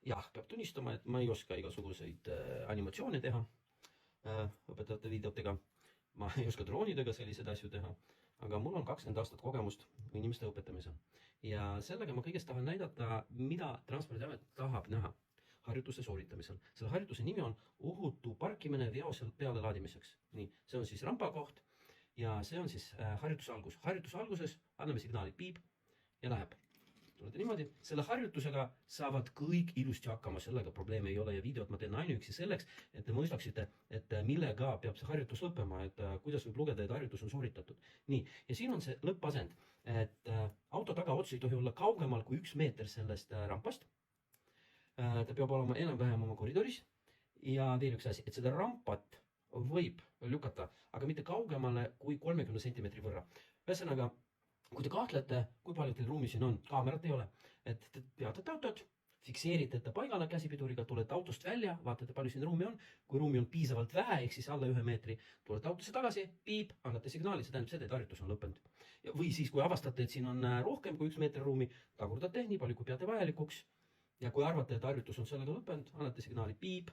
Jah, peab tunnistama, et ma ei oska igasuguseid animatsioone teha õpetajate videotega. Ma ei oska droonidega selliseid asju teha, aga mul on 20 aastat kogemust inimeste õpetamisel. Ja sellega ma kõigest tahan näidata, mida Transpordiamet tahab näha harjutuste sooritamisel. Selle harjutuse nimi on ohutu parkimine veosel peale laadimiseks. Nii, see on siis rampakoht ja see on siis harjutuse algus. Harjutuse alguses anname signaali piip ja läheb. Tulete niimoodi, selle harjutusega saavad kõik ilusti hakkama, sellega probleeme ei ole ja videot ma teen ainuüksi selleks, et te mõistaksite, et millega peab see harjutus lõppema, et kuidas võib lugeda, et harjutus on sooritatud. Nii, ja siin on see lõppasend, et auto tagaots ei tohi olla kaugemal kui 1 meeter sellest rampast. Ta peab olema enam-vähem oma koridoris ja veel üks asi, et seda rampat võib lükata, aga mitte kaugemale kui 30 centimeetri võrra. Ühesõnaga, kui te kahtlete, kui palju teil ruumi siin on, kaamerat ei ole, et te peatate autot, fikseerite ta paigale käsipiduriga, tulete autost välja, vaatate, palju siin ruumi on. Kui ruumi on piisavalt vähe, ehk siis alla 1 meetri, tulete autosse tagasi, piip, annate signaali, see tähendab seda, et harjutus on lõppenud. Või siis, kui avastate, et siin on rohkem kui 1 meeter ruumi, tagurdate nii palju, kui peate vajalikuks. Ja kui arvate, et harjutus on sellega lõppenud, annate signaali piip.